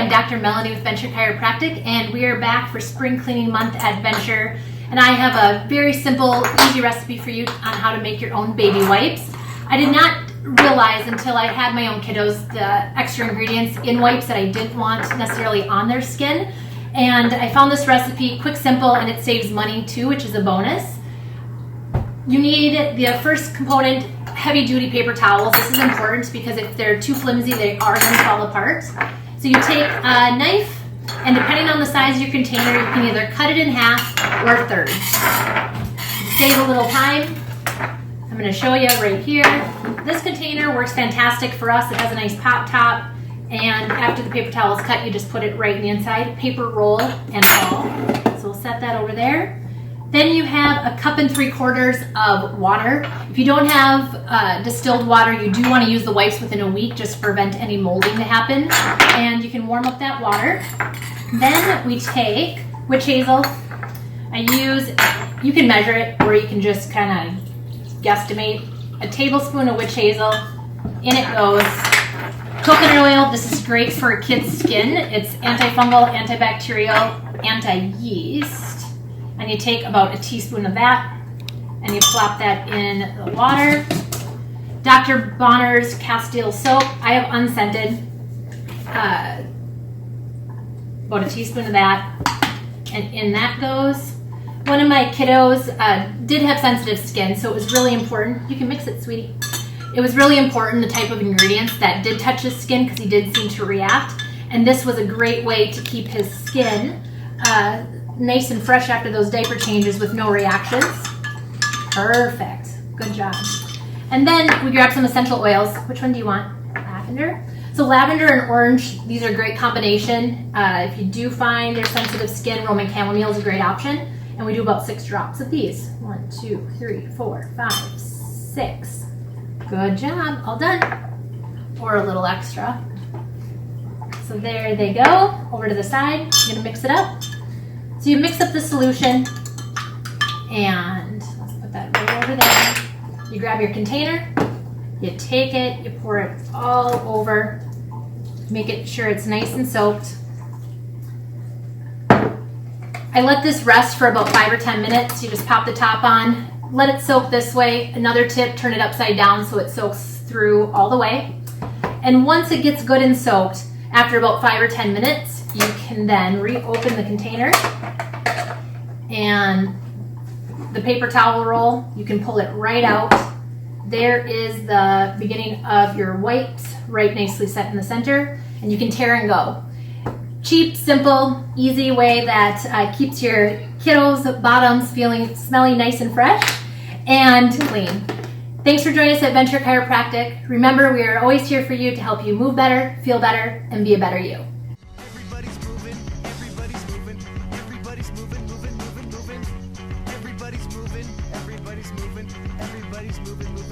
I'm Dr. Melanie with Venture Chiropractic, and we are back for spring cleaning month at Venture. And I have a very simple, easy recipe for you on how to make your own baby wipes. I did not realize until I had my own kiddos the extra ingredients in wipes that I didn't want necessarily on their skin. And I found this recipe quick, simple, and it saves money too, which is a bonus. You need the first component, heavy duty paper towels. This is important because if they're too flimsy, they are going to fall apart. So you take a knife, and depending on the size of your container, you can either cut it in half or thirds. Save a little time. I'm going to show you right here. This container works fantastic for us. It has a nice pop top, and after the paper towel is cut, you just put it right in the inside, paper roll and all. So we'll set that over there. Then you have 1 3/4 cups of water. If you don't have distilled water, you do want to use the wipes within a week just to prevent any molding to happen. And you can warm up that water. Then we take witch hazel. You can measure it, or you can just kind of guesstimate. A tablespoon of witch hazel. In it goes coconut oil. This is great for a kid's skin. It's antifungal, antibacterial, anti-yeast. And you take about a teaspoon of that and you plop that in the water. Dr. Bonner's Castile soap. I have unscented. About a teaspoon of that. And in that goes. One of my kiddos did have sensitive skin, so it was really important. You can mix it, sweetie. It was really important, the type of ingredients that did touch his skin, because he did seem to react. And this was a great way to keep his skin nice and fresh after those diaper changes with no reactions. Perfect. Good job. And then we grab some essential oils. Which one do you want? Lavender. So lavender and orange, these are a great combination. If you do find your sensitive skin, Roman chamomile is a great option. And we do about 6 drops of these. 1, 2, 3, 4, 5, 6. Good job. All done. Or a little extra. So there they go. Over to the side. I'm going to mix it up. So you mix up the solution, and let's put that right over there. You grab your container, you take it, you pour it all over, make it sure it's nice and soaked. I let this rest for about 5 or 10 minutes. You just pop the top on, let it soak this way. Another tip, turn it upside down so it soaks through all the way. And once it gets good and soaked, after about 5 or 10 minutes, you can then reopen the container, and the paper towel roll, you can pull it right out. There is the beginning of your wipes, right nicely set in the center, and you can tear and go. Cheap, simple, easy way that keeps your kiddos' bottoms feeling smelly, nice and fresh, and clean. Thanks for joining us at Venture Chiropractic. Remember, we are always here for you to help you move better, feel better, and be a better you. Everybody's moving, everybody's moving, everybody's moving, moving, moving, moving. Everybody's moving, everybody's moving, everybody's moving, moving.